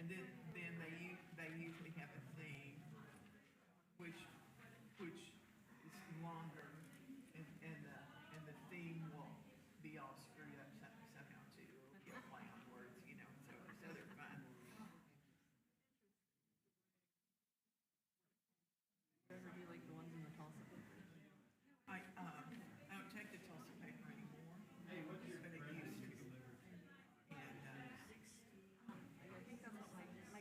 And then they usually have a theme, which is longer, and the theme will be all screwed up somehow too. It'll be a play on words, so they're fun. You ever do like the ones in the Tulsa paper? I don't take the Tulsa paper anymore, but it used to. And I think that's what my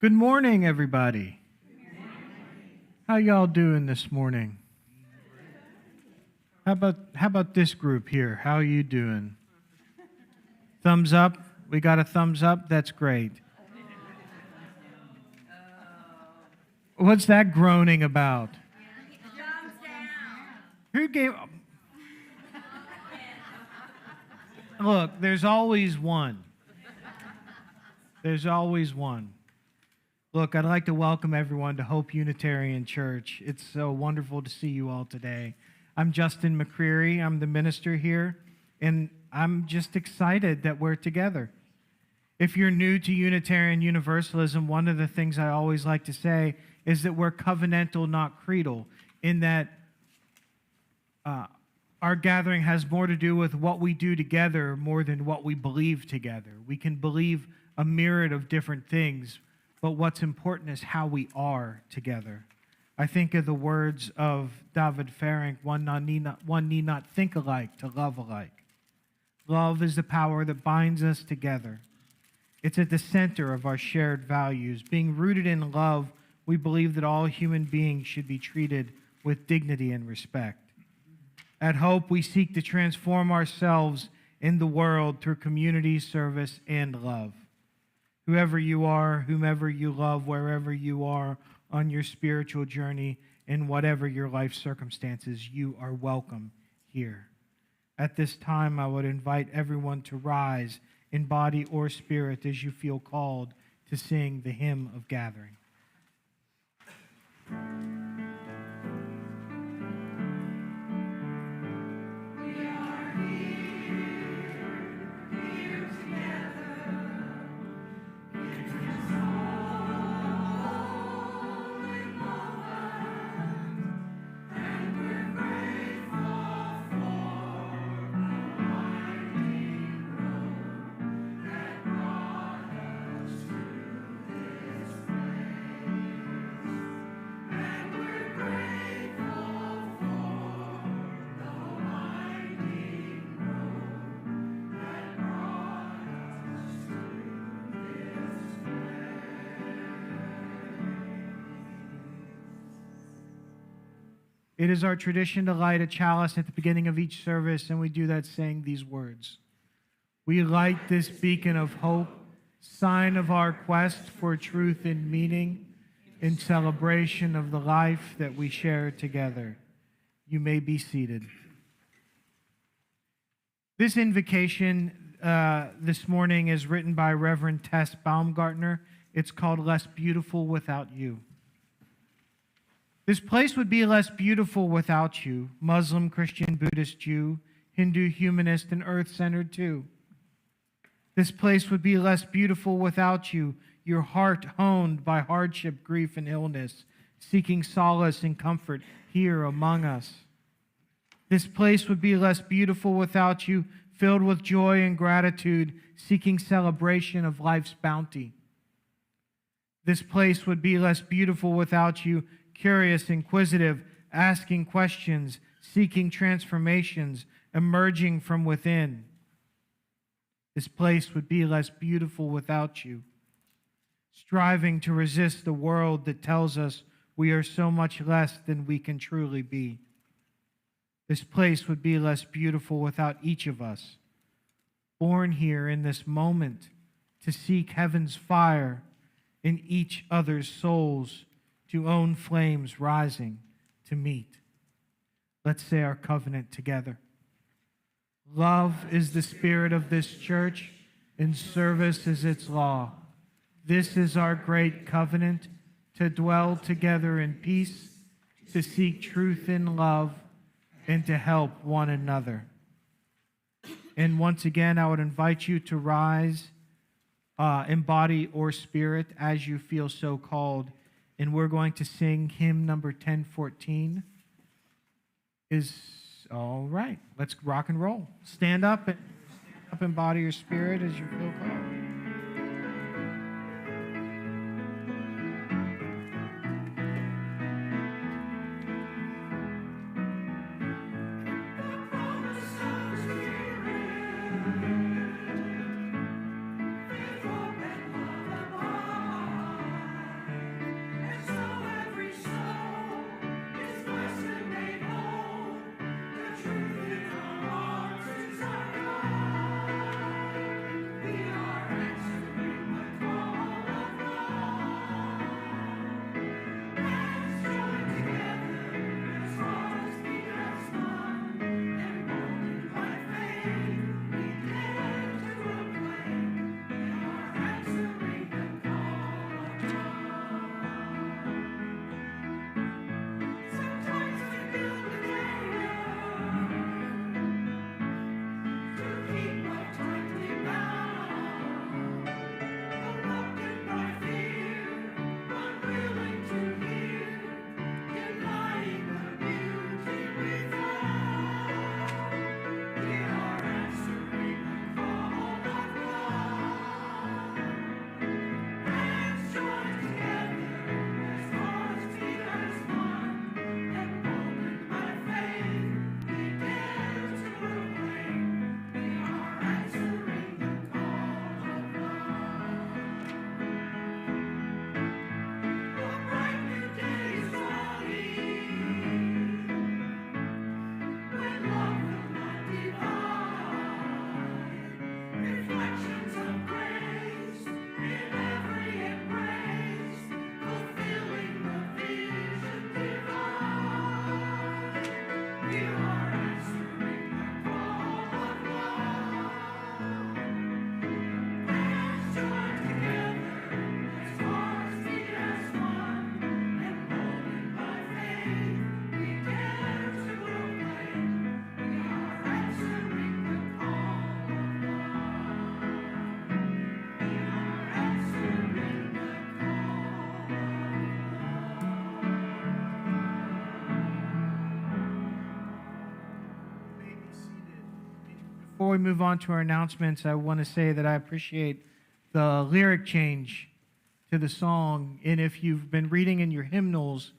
Good morning, everybody. How y'all doing this morning? How about this group here? How are you doing? Thumbs up? We got a thumbs up? That's great. What's that groaning about? Who gave... Look, there's always one. There's always one. Look, I'd like to welcome everyone to Hope Unitarian Church. It's so wonderful to see you all today. I'm Justin McCreary. I'm the minister here, and I'm just excited that we're together. If you're new to Unitarian Universalism, one of the things I always like to say is that we're covenantal, not creedal, in that our gathering has more to do with what we do together more than what we believe together. We can believe a myriad of different things, but what's important is how we are together. I think of the words of David Farink, one need not think alike to love alike. Love is the power that binds us together. It's at the center of our shared values. Being rooted in love, we believe that all human beings should be treated with dignity and respect. At Hope, we seek to transform ourselves in the world through community, service, and love. Whoever you are, whomever you love, wherever you are on your spiritual journey, in whatever your life circumstances, you are welcome here. At this time, I would invite everyone to rise in body or spirit as you feel called to sing the hymn of gathering. It is our tradition to light a chalice at the beginning of each service, and we do that saying these words. We light this beacon of hope, sign of our quest for truth and meaning, in celebration of the life that we share together. You may be seated. This invocation this morning is written by Reverend Tess Baumgartner. It's called Less Beautiful Without You. This place would be less beautiful without you, Muslim, Christian, Buddhist, Jew, Hindu, humanist, and earth-centered too. This place would be less beautiful without you, your heart honed by hardship, grief, and illness, seeking solace and comfort here among us. This place would be less beautiful without you, filled with joy and gratitude, seeking celebration of life's bounty. This place would be less beautiful without you, curious, inquisitive, asking questions, seeking transformations, emerging from within. This place would be less beautiful without you, striving to resist the world that tells us we are so much less than we can truly be. This place would be less beautiful without each of us, born here in this moment to seek heaven's fire in each other's souls, to own flames rising to meet. Let's say our covenant together. Love is the spirit of this church, and service is its law. This is our great covenant, to dwell together in peace, to seek truth in love, and to help one another. And once again, I would invite you to rise in body or spirit as you feel so called. And we're going to sing hymn number 1014. All right, let's rock and roll. Stand up in body or spirit as you feel called. before we move on to our announcements, I want to say that I appreciate the lyric change to the song. And if you've been reading in your hymnals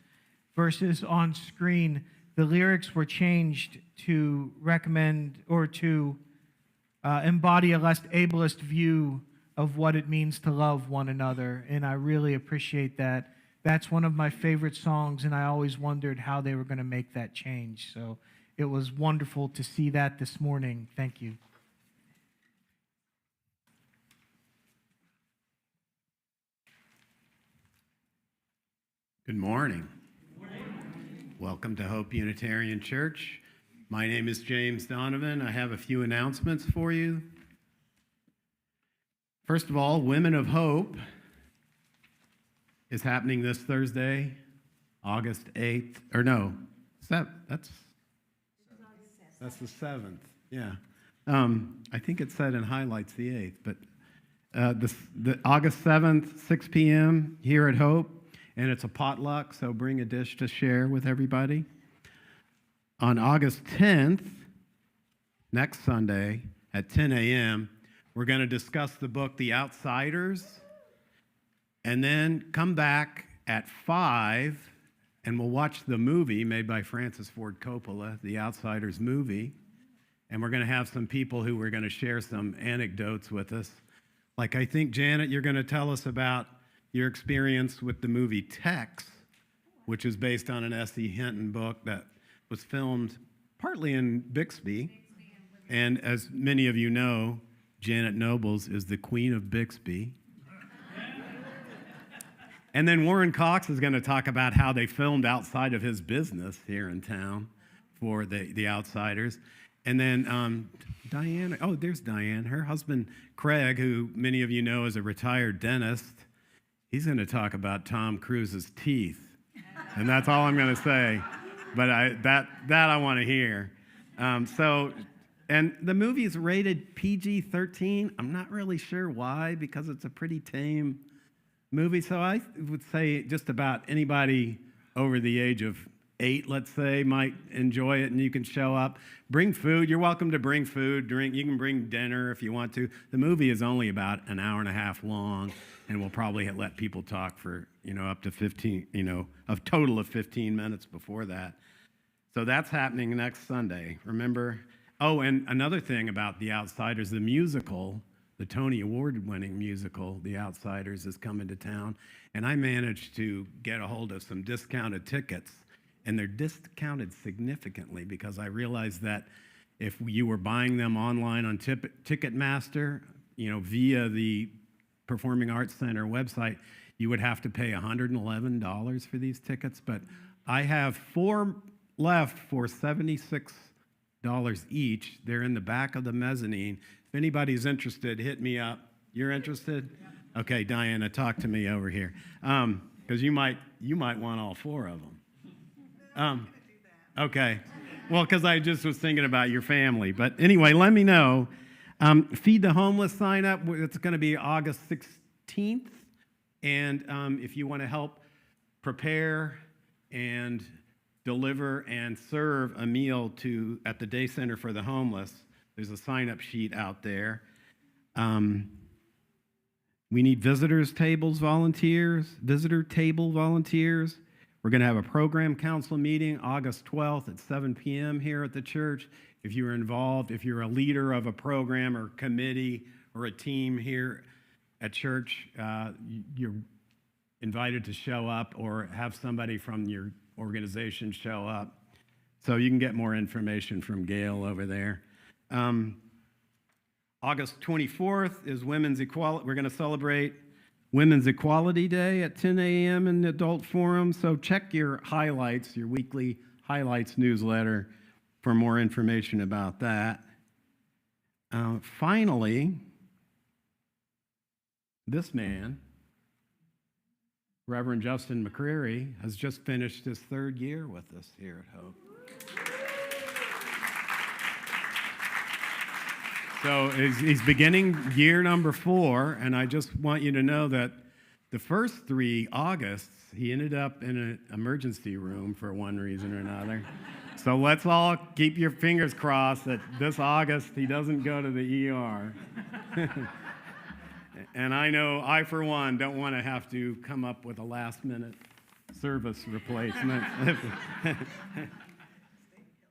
versus on screen, the lyrics were changed to recommend or to embody a less ableist view of what it means to love one another. And I really appreciate that. That's one of my favorite songs, and I always wondered how they were going to make that change. So it was wonderful to see that this morning. Thank you. Good morning. Welcome to Hope Unitarian Church. My name is James Donovan. I have a few announcements for you. First of all, Women of Hope is happening this Thursday, August 8th. Or no, that's the 7th. Yeah. I think it said in highlights the 8th, but the August 7th, 6 p.m. here at Hope. And it's a potluck, so bring a dish to share with everybody. On August 10th, next Sunday at 10 a.m., we're going to discuss the book The Outsiders, and then come back at 5, and we'll watch the movie made by Francis Ford Coppola, The Outsiders movie, and we're going to have some people who are going to share some anecdotes with us. Like I think, Janet, you're going to tell us about your experience with the movie Tex, which is based on an S.E. Hinton book that was filmed partly in Bixby. And as many of you know, Janet Nobles is the queen of Bixby. And then Warren Cox is going to talk about how they filmed outside of his business here in town for the Outsiders. And then Diane, oh, there's Diane. Her husband, Craig, who many of you know is a retired dentist, he's going to talk about Tom Cruise's teeth, and that's all I'm going to say. But that I want to hear. And the movie is rated PG-13. I'm not really sure why, because it's a pretty tame movie. So I would say just about anybody over the age of 8, let's say, might enjoy it, and you can show up. Bring food. You're welcome to bring food, drink. You can bring dinner if you want to. The movie is only about an hour and a half long, and we'll probably let people talk for, up to 15, a total of 15 minutes before that. So that's happening next Sunday. Remember? Oh, and another thing about The Outsiders, the musical, the Tony Award-winning musical, The Outsiders, is coming to town, and I managed to get a hold of some discounted tickets. And they're discounted significantly because I realized that if you were buying them online on Ticketmaster, via the Performing Arts Center website, you would have to pay $111 for these tickets. But I have 4 left for $76 each. They're in the back of the mezzanine. If anybody's interested, hit me up. You're interested? Yeah. Okay, Diana, talk to me over here, because you might want all 4 of them. Okay. Well, because I just was thinking about your family. But anyway, let me know. Feed the Homeless sign up. It's going to be August 16th. And if you want to help prepare and deliver and serve a meal at the Day Center for the Homeless, there's a sign-up sheet out there. We need visitor table volunteers. We're going to have a program council meeting August 12th at 7 p.m. here at the church. If you're involved, if you're a leader of a program or committee or a team here at church, you're invited to show up or have somebody from your organization show up. So you can get more information from Gail over there. August 24th is Women's Equality. We're going to celebrate Women's Equality Day at 10 a.m. in the Adult Forum. So check your highlights, your weekly highlights newsletter for more information about that. Finally, this man, Reverend Justin McCreary, has just finished his 3rd year with us here at Hope. So he's beginning year number 4, and I just want you to know that the first 3 Augusts, he ended up in an emergency room for one reason or another. So let's all keep your fingers crossed that this August he doesn't go to the ER. And I know I, for one, don't want to have to come up with a last-minute service replacement.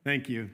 Thank you.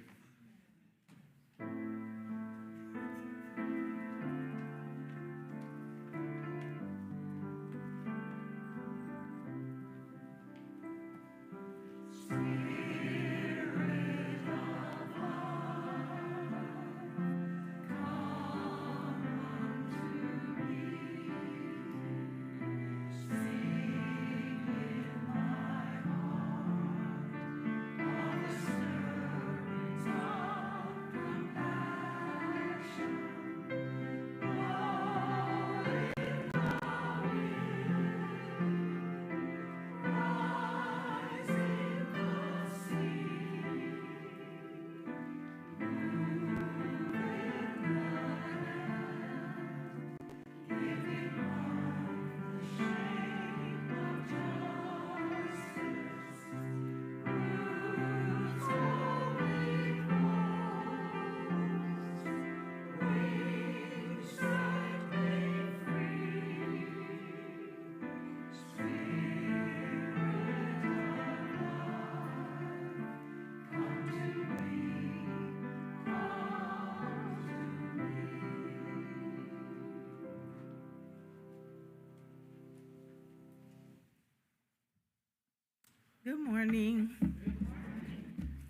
Good morning.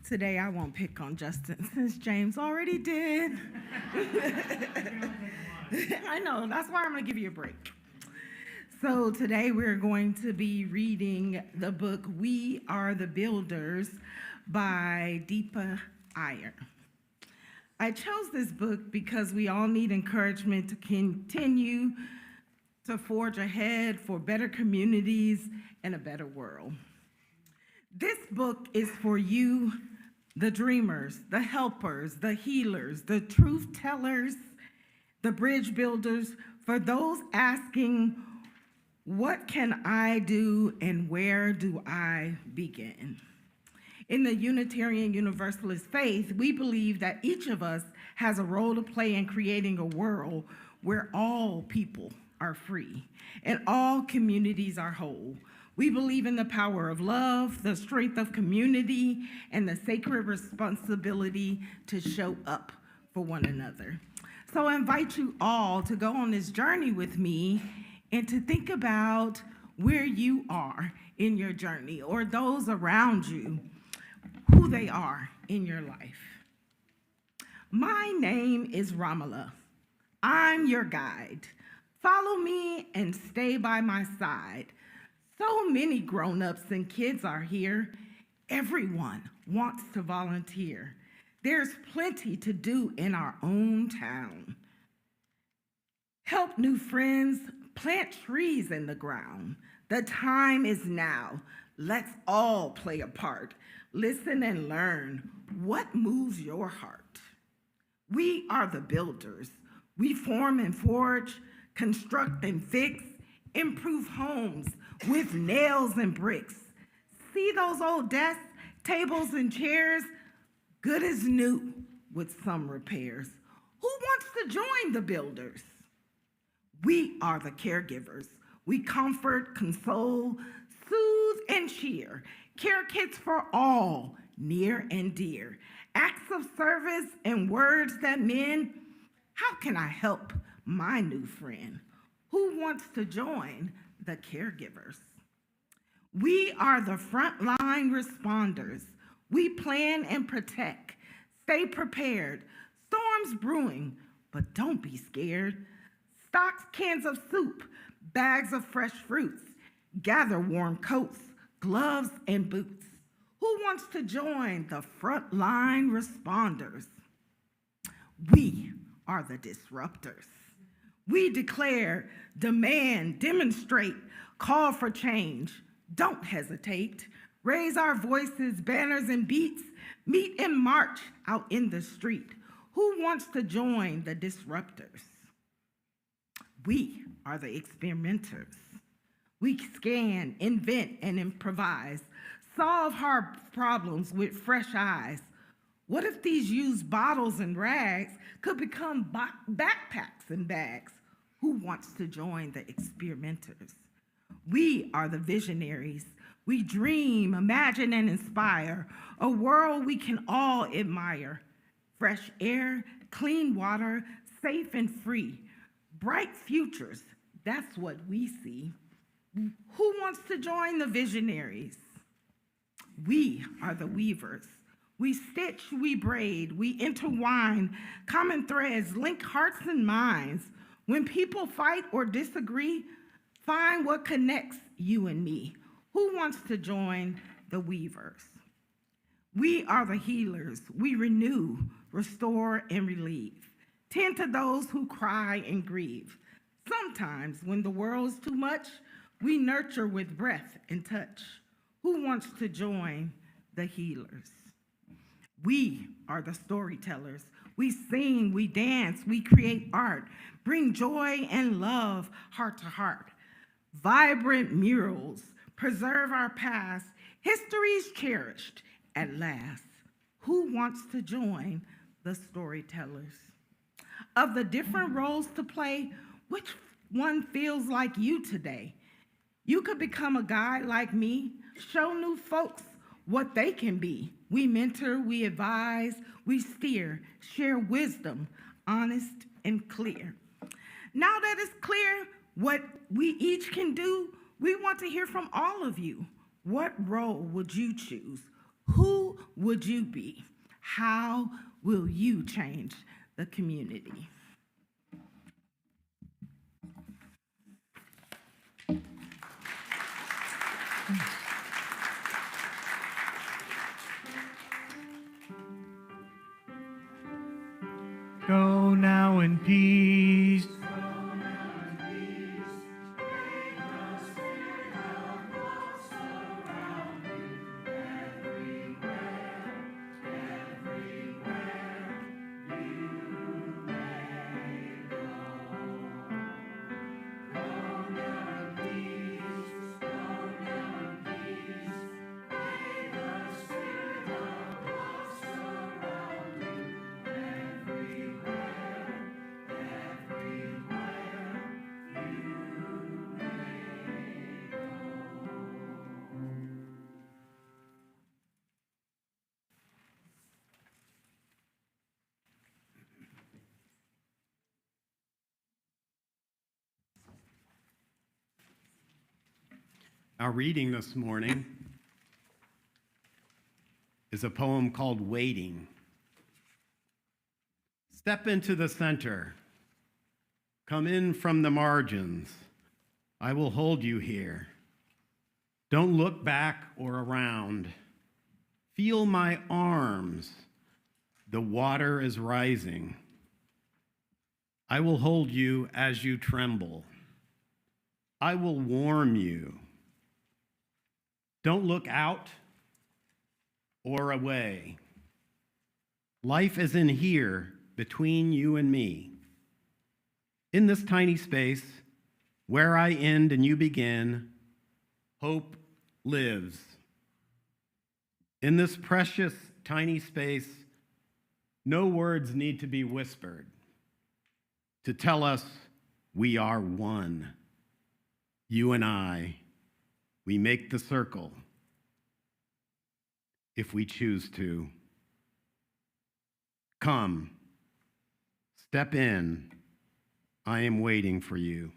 Today I won't pick on Justin since James already did. I know, that's why I'm going to give you a break. So today we're going to be reading the book We Are the Builders by Deepa Iyer. I chose this book because we all need encouragement to continue to forge ahead for better communities and a better world. This book is for you, the dreamers, the helpers, the healers, the truth tellers, the bridge builders, for those asking, what can I do and where do I begin? In the Unitarian Universalist faith, we believe that each of us has a role to play in creating a world where all people are free and all communities are whole. We believe in the power of love, the strength of community, and the sacred responsibility to show up for one another. So I invite you all to go on this journey with me and to think about where you are in your journey, or those around you, who they are in your life. My name is Ramala. I'm your guide. Follow me and stay by my side. So many grown-ups and kids are here. Everyone wants to volunteer. There's plenty to do in our own town. Help new friends, plant trees in the ground. The time is now. Let's all play a part. Listen and learn. What moves your heart? We are the builders. We form and forge, construct and fix, improve homes with nails and bricks. See those old desks, tables, and chairs? Good as new with some repairs. Who wants to join the builders? We are the caregivers. We comfort, console, soothe, and cheer. Care kits for all, near and dear. Acts of service and words that mend. How can I help my new friend? Who wants to join the caregivers? We are the frontline responders. We plan and protect. Stay prepared. Storms brewing, but don't be scared. Stock cans of soup, bags of fresh fruits. Gather warm coats, gloves, and boots. Who wants to join the frontline responders? We are the disruptors. We declare, demand, demonstrate, call for change. Don't hesitate. Raise our voices, banners, and beats. Meet and march out in the street. Who wants to join the disruptors? We are the experimenters. We scan, invent, and improvise. solve hard problems with fresh eyes. What if these used bottles and rags could become backpacks and bags? Who wants to join the experimenters? We are the visionaries. We dream, imagine, and inspire a world we can all admire. Fresh air, clean water, safe and free. Bright futures, that's what we see. Who wants to join the visionaries? We are the weavers. We stitch, we braid, we intertwine. Common threads link hearts and minds. When people fight or disagree, find what connects you and me. Who wants to join the weavers? We are the healers. We renew, restore, and relieve. Tend to those who cry and grieve. Sometimes, when the world's too much, we nurture with breath and touch. Who wants to join the healers? We are the storytellers. We sing, we dance, we create art, bring joy and love heart to heart. Vibrant murals preserve our past, history's cherished at last. Who wants to join the storytellers? Of the different roles to play, which one feels like you today? You could become a guide like me, show new folks what they can be. We mentor, we advise, we steer, share wisdom, honest and clear. Now that it's clear what we each can do, we want to hear from all of you. What role would you choose? Who would you be? How will you change the community? Go now in peace. Our reading this morning is a poem called Waiting. Step into the center. Come in from the margins. I will hold you here. Don't look back or around. Feel my arms. The water is rising. I will hold you as you tremble. I will warm you. Don't look out or away. Life is in here between you and me. In this tiny space, where I end and you begin, hope lives. In this precious tiny space, no words need to be whispered to tell us we are one. You and I, we make the circle if we choose to. Come, step in. I am waiting for you.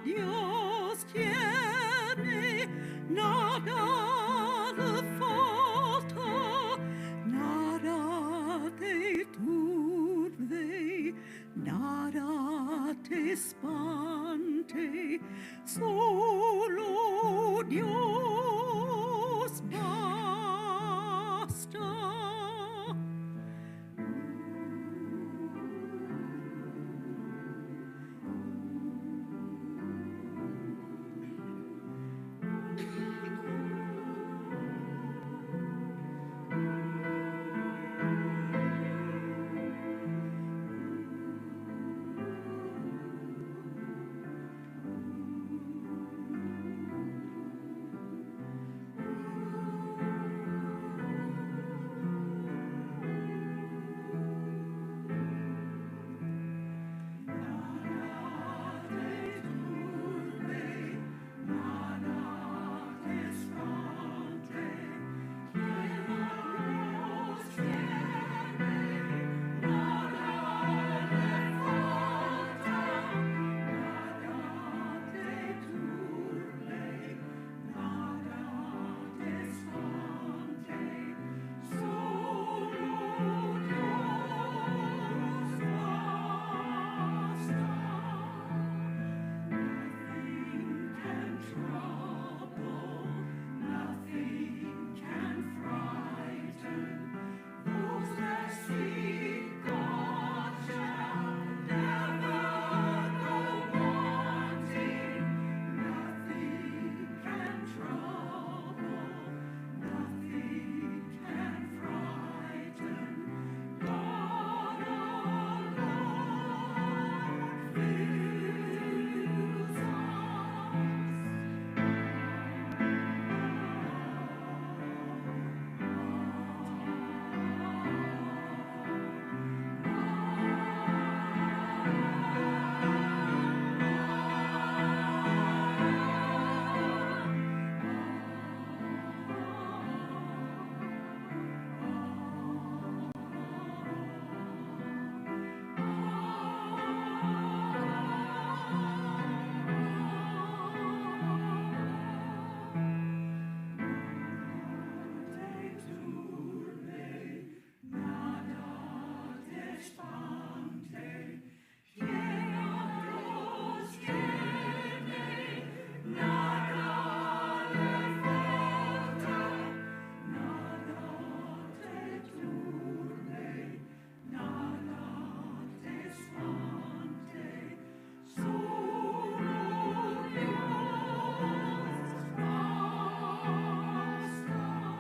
Dios tiene, nada le falta, nada te turbe, nada te espante, solo Dios basta.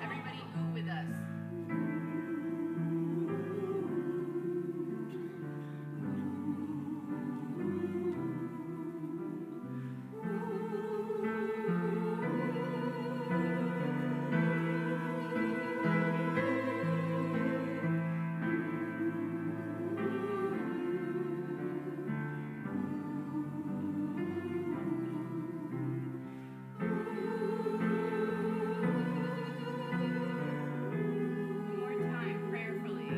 Everybody ooh with us. One more time, prayerfully.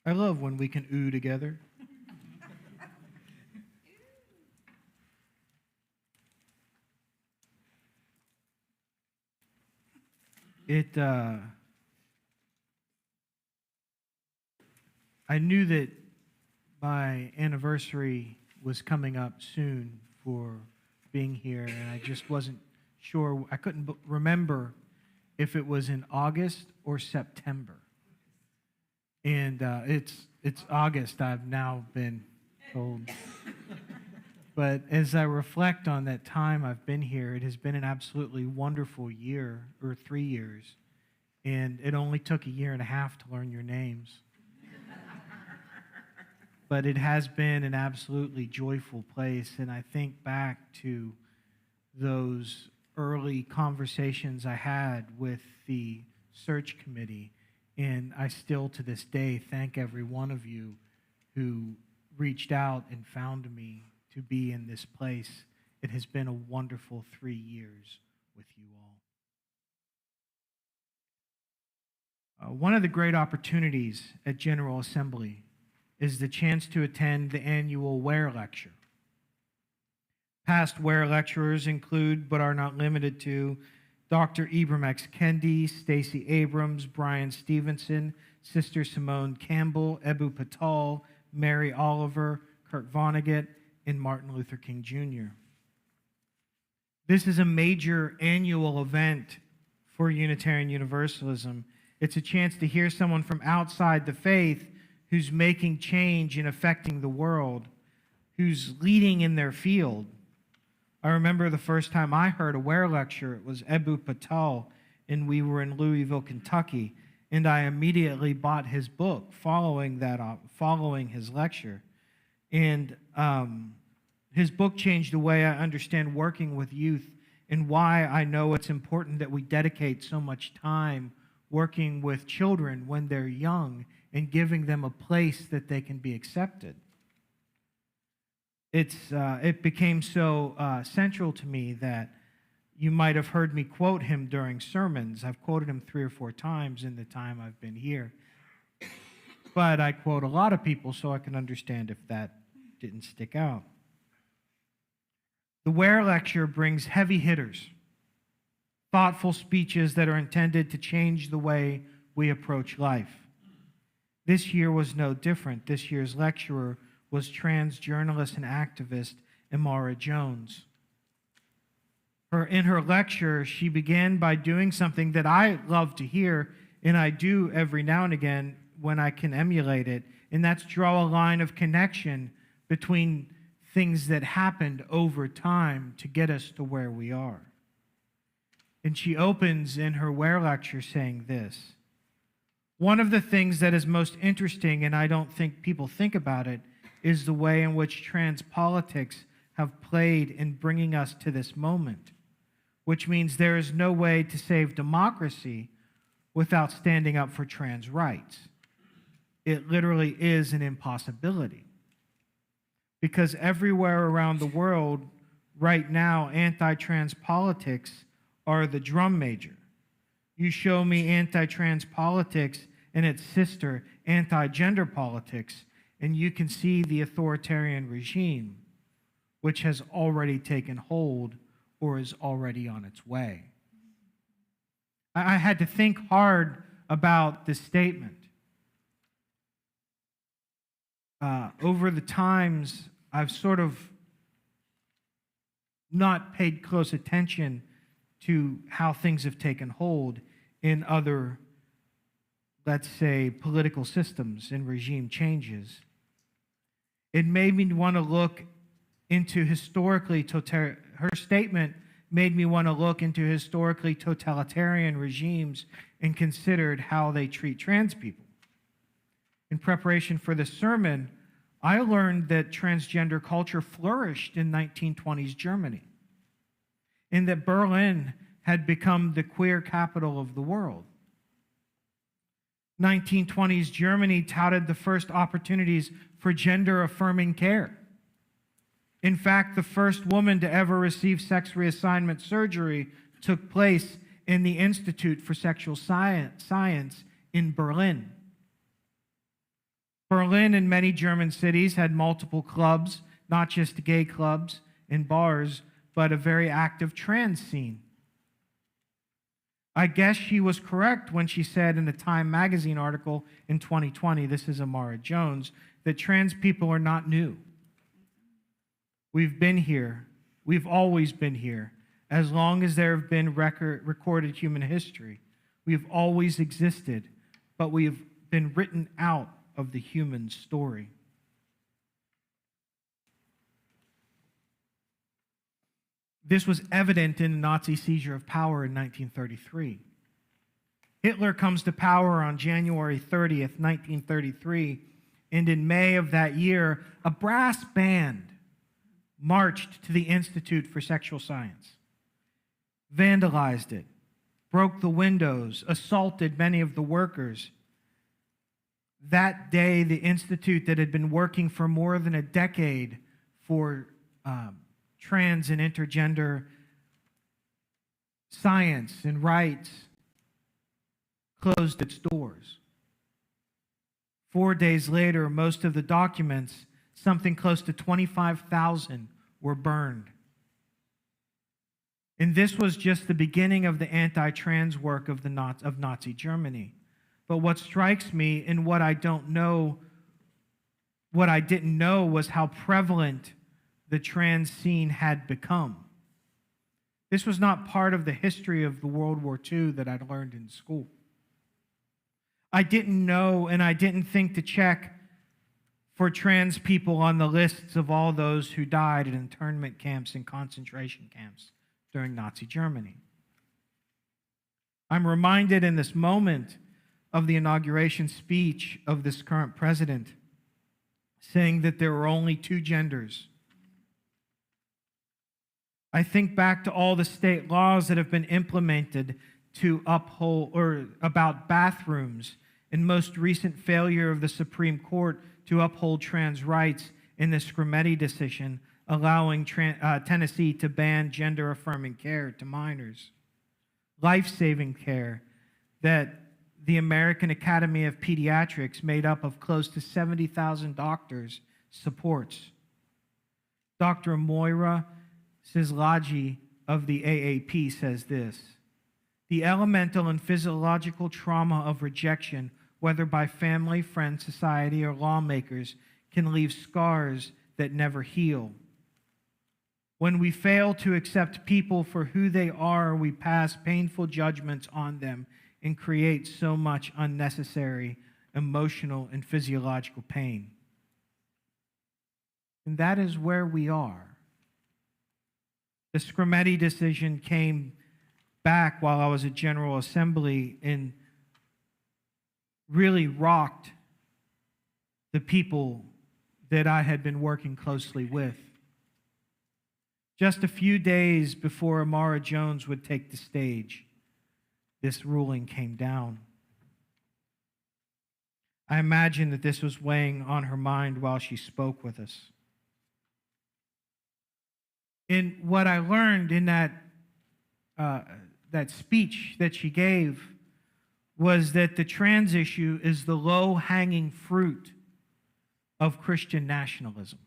I love when we can ooh together. I knew that my anniversary was coming up soon for being here, and I just wasn't sure. I couldn't remember if it was in August or September. And it's August, I've now been told. But as I reflect on that time I've been here, it has been an absolutely wonderful year, or 3 years, and it only took a year and a half to learn your names. But it has been an absolutely joyful place, and I think back to those early conversations I had with the search committee, and I still to this day thank every one of you who reached out and found me to be in this place. It has been a wonderful 3 years with you all. One of the great opportunities at General Assembly is the chance to attend the annual Ware Lecture. Past Ware lecturers include, but are not limited to, Dr. Ibram X. Kendi, Stacey Abrams, Brian Stevenson, Sister Simone Campbell, Ebu Patel, Mary Oliver, Kurt Vonnegut, and Martin Luther King Jr. This is a major annual event for Unitarian Universalism. It's a chance to hear someone from outside the faith who's making change and affecting the world, who's leading in their field. I remember the first time I heard a Ware lecture, it was Ebu Patel, and we were in Louisville, Kentucky, and I immediately bought his book following his lecture. And his book changed the way I understand working with youth and why I know it's important that we dedicate so much time working with children when they're young and giving them a place that they can be accepted. It became so central to me that you might have heard me quote him during sermons. I've quoted him 3 or 4 times in the time I've been here. But I quote a lot of people so I can understand if that didn't stick out. The Ware Lecture brings heavy hitters, thoughtful speeches that are intended to change the way we approach life. This year was no different. This year's lecturer was trans journalist and activist Imara Jones. In her lecture, she began by doing something that I love to hear, and I do every now and again when I can emulate it, and that's draw a line of connection between things that happened over time to get us to where we are. And she opens in her Ware lecture saying this: one of the things that is most interesting, and I don't think people think about it, is the way in which trans politics have played in bringing us to this moment, which means there is no way to save democracy without standing up for trans rights. It literally is an impossibility. Because everywhere around the world right now, anti-trans politics are the drum major. You show me anti-trans politics and its sister, anti-gender politics, and you can see the authoritarian regime, which has already taken hold or is already on its way. I had to think hard about this statement. Over the times, I've sort of not paid close attention to how things have taken hold in other, let's say, political systems and regime changes. It made me want to look into her statement made me want to look into historically totalitarian regimes and considered how they treat trans people. In preparation for this sermon, I learned that transgender culture flourished in 1920s Germany, and that Berlin had become the queer capital of the world. 1920s Germany touted the first opportunities for gender-affirming care. In fact, the first woman to ever receive sex reassignment surgery took place in the Institute for Sexual Science in Berlin. Berlin and many German cities had multiple clubs, not just gay clubs and bars, but a very active trans scene. I guess she was correct when she said in a Time magazine article in 2020, this is Imara Jones, that trans people are not new. We've been here. We've always been here. As long as there have been recorded human history, we've always existed, but we've been written out of the human story. This was evident in the Nazi seizure of power in 1933. Hitler comes to power on January 30th, 1933, and in May of that year, a brass band marched to the Institute for Sexual Science, vandalized it, broke the windows, assaulted many of the workers. That day, the institute that had been working for more than a decade for trans and intergender science and rights closed its doors. 4 days later, most of the documents, something close to 25,000, were burned. And this was just the beginning of the anti-trans work of Nazi Germany. But what strikes me and what I didn't know was how prevalent the trans scene had become. This was not part of the history of the World War II that I'd learned in school. I didn't know, and I didn't think to check for trans people on the lists of all those who died in internment camps and concentration camps during Nazi Germany. I'm reminded in this moment of the inauguration speech of this current president, saying that there were only two genders. I think back to all the state laws that have been implemented to uphold or about bathrooms, and most recent failure of the Supreme Court to uphold trans rights in the Scrimeti decision, allowing Tennessee to ban gender-affirming care to minors. Life-saving care that the American Academy of Pediatrics, made up of close to 70,000 doctors, supports. Dr. Moira Sislagi of the AAP says this: the elemental and physiological trauma of rejection, whether by family, friends, society, or lawmakers, can leave scars that never heal. When we fail to accept people for who they are, we pass painful judgments on them and create so much unnecessary emotional and physiological pain. And that is where we are. The Scrimeti decision came back while I was at General Assembly and really rocked the people that I had been working closely with. Just a few days before Amara Jones would take the stage, this ruling came down. I imagine that this was weighing on her mind while she spoke with us. And what I learned in that speech that she gave was that the trans issue is the low-hanging fruit of Christian nationalism.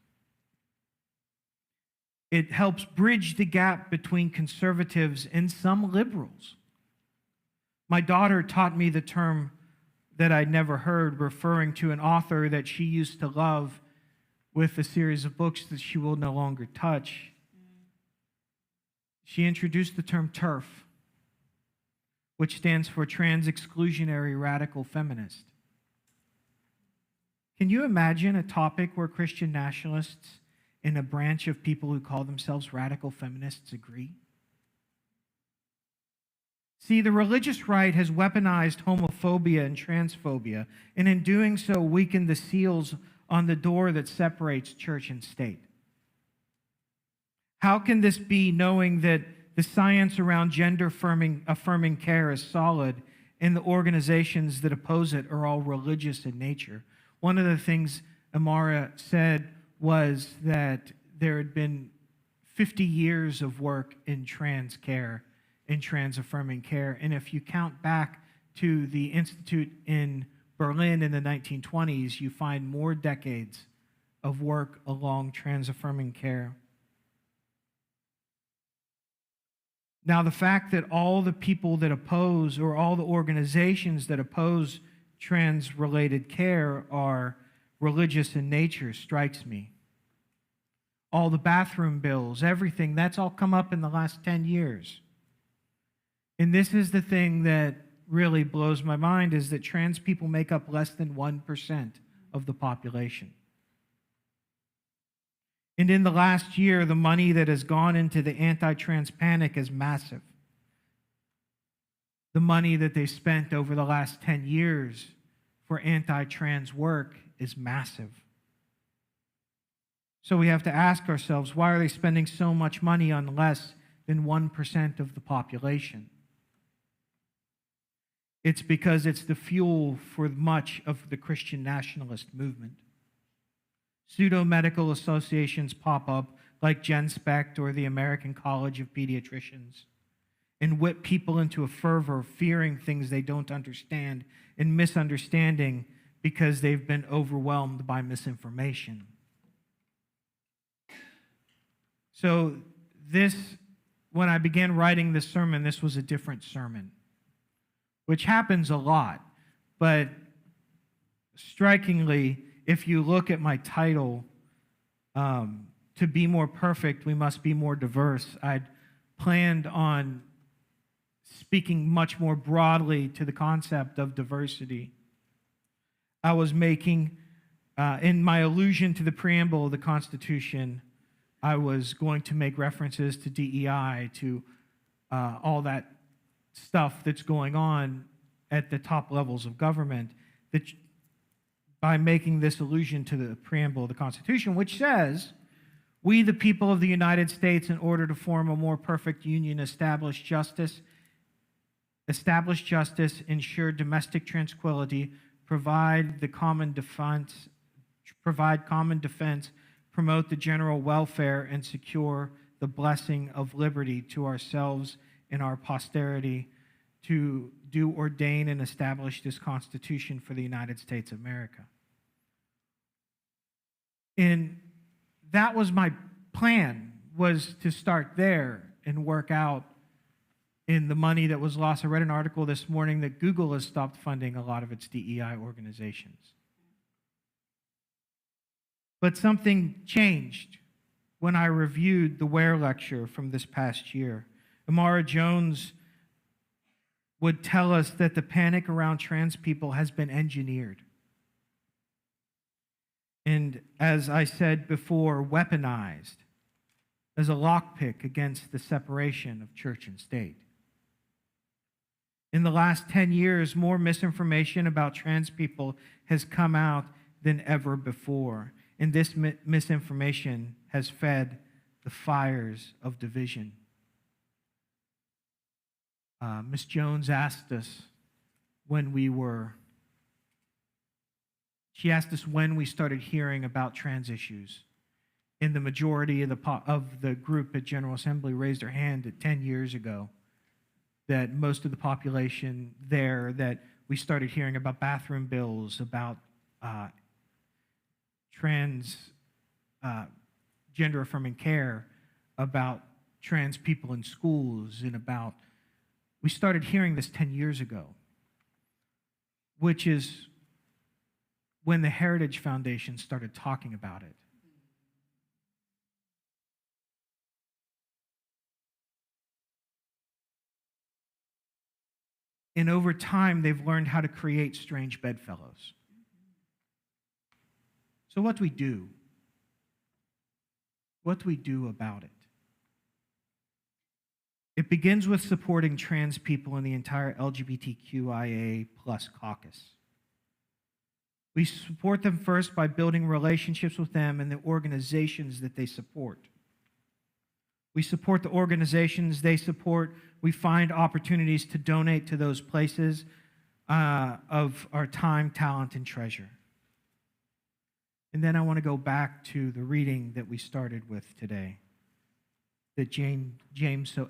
It helps bridge the gap between conservatives and some liberals. My daughter taught me the term that I'd never heard, referring to an author that she used to love with a series of books that she will no longer touch. She introduced the term TERF, which stands for Trans Exclusionary Radical Feminist. Can you imagine a topic where Christian nationalists and a branch of people who call themselves radical feminists agree? See, the religious right has weaponized homophobia and transphobia, and in doing so weakened the seals on the door that separates church and state. How can this be, knowing that the science around gender-affirming care is solid and the organizations that oppose it are all religious in nature? One of the things Amara said was that there had been 50 years of work in trans care, in trans-affirming care, and if you count back to the Institute in Berlin in the 1920s, you find more decades of work along trans-affirming care. Now, the fact that all the people that oppose, or all the organizations that oppose trans-related care are religious in nature strikes me. All the bathroom bills, everything, that's all come up in the last 10 years. And this is the thing that really blows my mind, is that trans people make up less than 1% of the population. And in the last year, the money that has gone into the anti-trans panic is massive. The money that they spent over the last 10 years for anti-trans work is massive. So we have to ask ourselves, why are they spending so much money on less than 1% of the population? It's because it's the fuel for much of the Christian nationalist movement. Pseudo-medical associations pop up like GenSpect or the American College of Pediatricians and whip people into a fervor, fearing things they don't understand and misunderstanding because they've been overwhelmed by misinformation. So when I began writing this sermon, this was a different sermon, which happens a lot. But strikingly, if you look at my title, To Be More Perfect, We Must Be More Diverse, I'd planned on speaking much more broadly to the concept of diversity. I was making, in my allusion to the preamble of the Constitution, I was going to make references to DEI, to all that stuff that's going on at the top levels of government, that by making this allusion to the preamble of the Constitution, which says, "We, the people of the United States, in order to form a more perfect union, establish justice, ensure domestic tranquility, provide common defense, promote the general welfare, and secure the blessing of liberty to ourselves and our posterity, to do ordain and establish this Constitution for the United States of America." And that was my plan, was to start there and work out in the money that was lost. I read an article this morning that Google has stopped funding a lot of its DEI organizations. But something changed when I reviewed the Ware lecture from this past year. Amara Jones would tell us that the panic around trans people has been engineered. And as I said before, weaponized as a lockpick against the separation of church and state. In the last 10 years, more misinformation about trans people has come out than ever before. And this misinformation has fed the fires of division. Ms. Jones asked us when we started hearing about trans issues. And the majority of the group at General Assembly raised their hand at 10 years ago, that most of the population there, that we started hearing about bathroom bills, about trans gender-affirming care, about trans people in schools, and we started hearing this 10 years ago, which is when the Heritage Foundation started talking about it. And over time, they've learned how to create strange bedfellows. So what do we do? What do we do about it? It begins with supporting trans people and the entire LGBTQIA+ caucus. We support them first by building relationships with them and the organizations that they support. We support the organizations they support. We find opportunities to donate to those places of our time, talent, and treasure. And then I want to go back to the reading that we started with today, that James so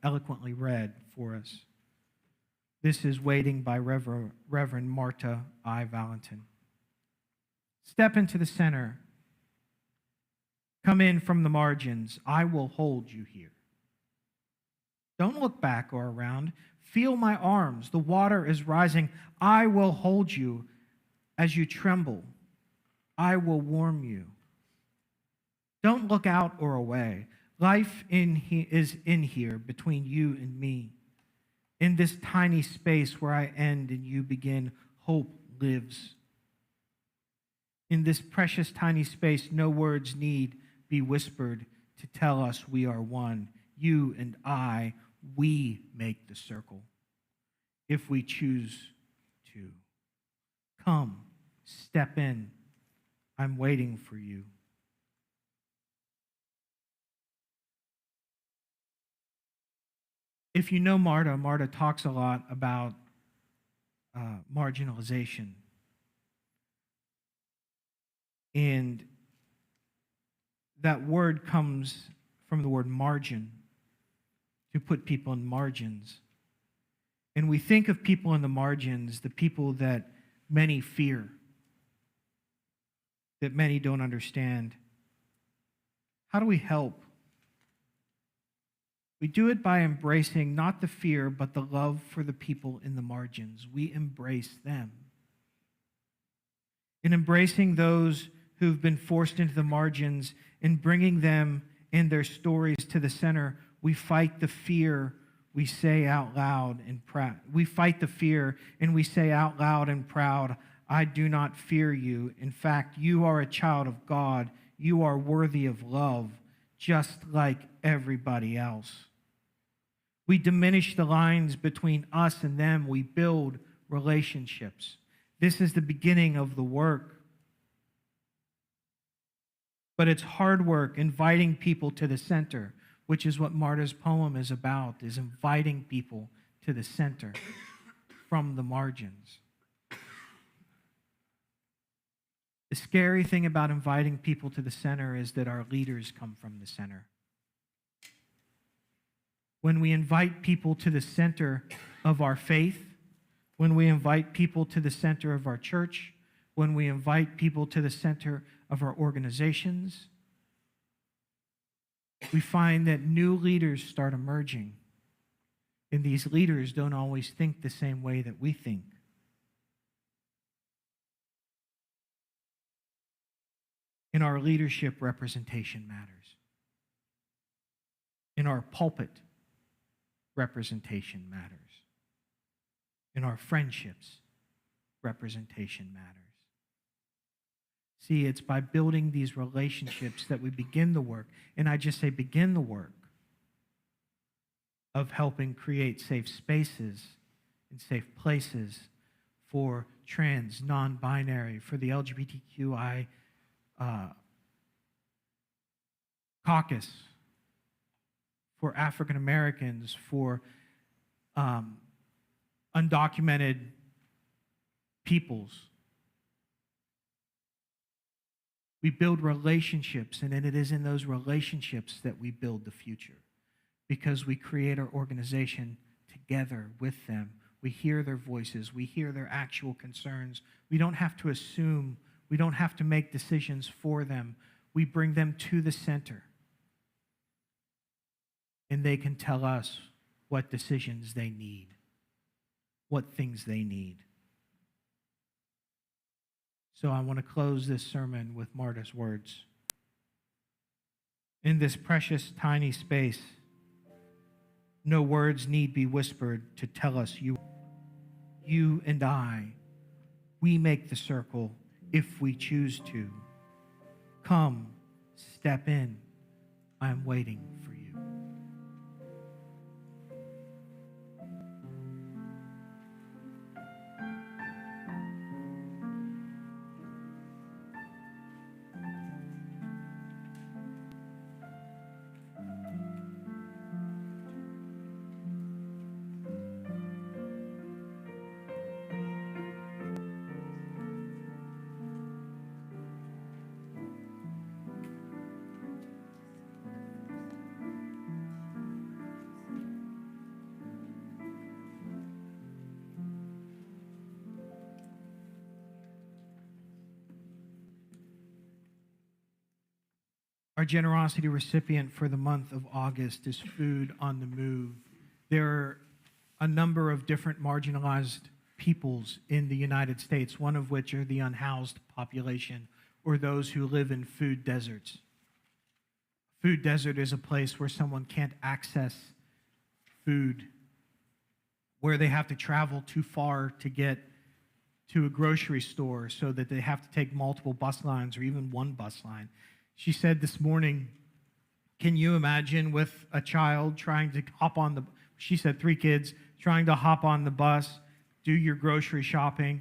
eloquently read for us. This is Waiting by Reverend Marta I. Valentin. Step into the center. Come in from the margins. I will hold you here. Don't look back or around. Feel my arms. The water is rising. I will hold you as you tremble. I will warm you. Don't look out or away. Life is in here between you and me. In this tiny space where I end and you begin, hope lives. In this precious tiny space, no words need be whispered to tell us we are one. You and I, we make the circle if we choose to. Come, step in. I'm waiting for you. If you know Marta, Marta talks a lot about marginalization. And that word comes from the word margin, to put people in margins. And we think of people in the margins, the people that many fear, that many don't understand. How do we help? We do it by embracing not the fear, but the love for the people in the margins. We embrace them. In embracing those who've been forced into the margins and bringing them and their stories to the center, we fight the fear. We say out loud and proud. We fight the fear and we say out loud and proud, I do not fear you. In fact, you are a child of God. You are worthy of love, just like everybody else. We diminish the lines between us and them. We build relationships. This is the beginning of the work. But it's hard work inviting people to the center, which is what Marta's poem is about, is inviting people to the center from the margins. The scary thing about inviting people to the center is that our leaders come from the center. When we invite people to the center of our faith, when we invite people to the center of our church, when we invite people to the center of our organizations, we find that new leaders start emerging. And these leaders don't always think the same way that we think. In our leadership, representation matters. In our pulpit, representation matters. In our friendships, representation matters. See, it's by building these relationships that we begin the work, and I just say begin the work of helping create safe spaces and safe places for trans, non-binary, for the LGBTQI caucus, for African Americans, for undocumented peoples. We build relationships, and then it is in those relationships that we build the future, because we create our organization together with them. We hear their voices. We hear their actual concerns. We don't have to assume. We don't have to make decisions for them. We bring them to the center, and they can tell us what decisions they need, what things they need. So I want to close this sermon with Marta's words. In this precious, tiny space, no words need be whispered to tell us you and I, we make the circle if we choose to. Come, step in. I'm waiting for you. Our generosity recipient for the month of August is Food on the Move. There are a number of different marginalized peoples in the United States, one of which are the unhoused population, or those who live in food deserts. Food desert is a place where someone can't access food, where they have to travel too far to get to a grocery store, so that they have to take multiple bus lines or even one bus line She said this morning, can you imagine with a child trying to hop on the, she said 3 kids, trying to hop on the bus, do your grocery shopping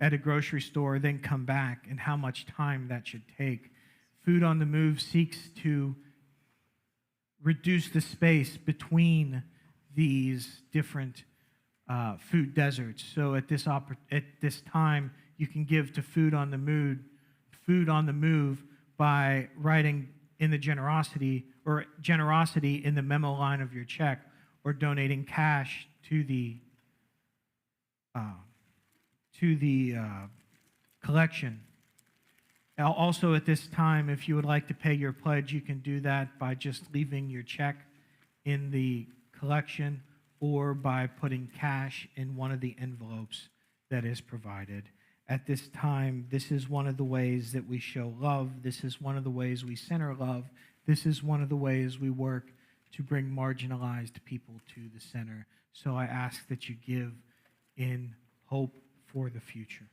at a grocery store, then come back, and how much time that should take. Food on the Move seeks to reduce the space between these different food deserts. So at this time, you can give to Food on the Move by writing in the generosity in the memo line of your check, or donating cash to the collection. Also at this time, if you would like to pay your pledge, you can do that by just leaving your check in the collection or by putting cash in one of the envelopes that is provided. At this time, this is one of the ways that we show love. This is one of the ways we center love. This is one of the ways we work to bring marginalized people to the center. So I ask that you give in hope for the future.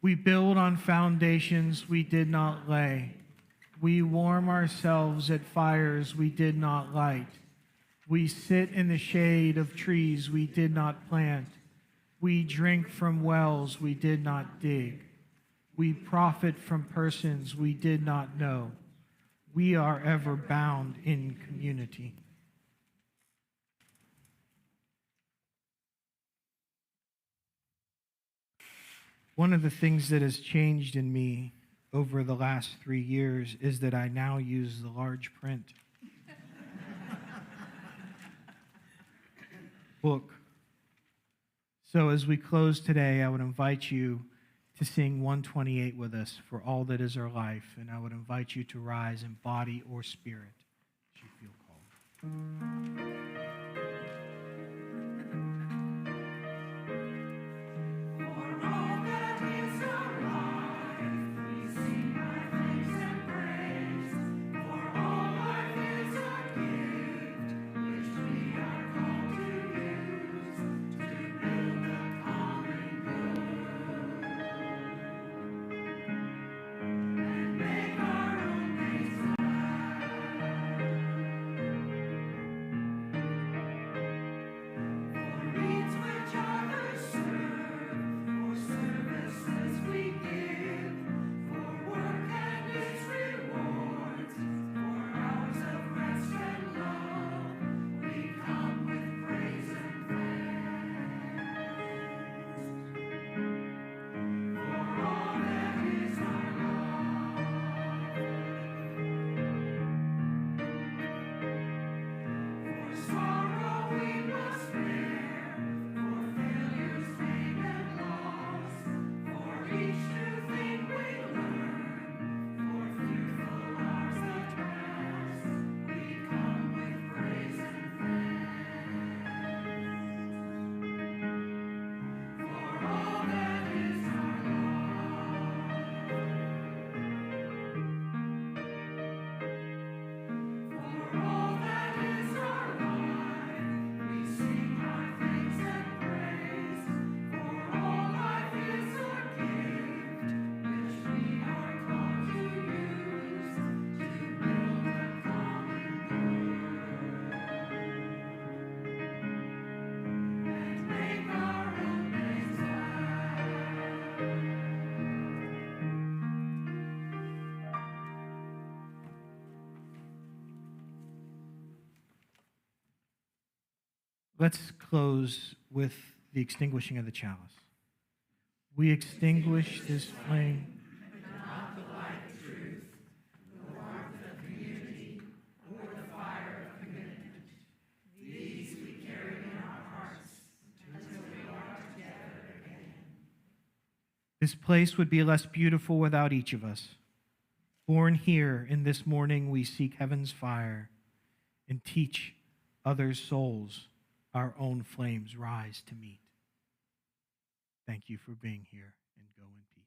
We build on foundations we did not lay. We warm ourselves at fires we did not light. We sit in the shade of trees we did not plant. We drink from wells we did not dig. We profit from persons we did not know. We are ever bound in community. One of the things that has changed in me over the last 3 years is that I now use the large print book. So as we close today, I would invite you to sing 128 with us, For All That Is Our Life, and I would invite you to rise in body or spirit as you feel called. Let's close with the extinguishing of the chalice. We extinguish this flame. This place would be less beautiful without each of us. Born here in this morning, we seek heaven's fire and teach others' souls our own flames rise to meet. Thank you for being here, and go in peace.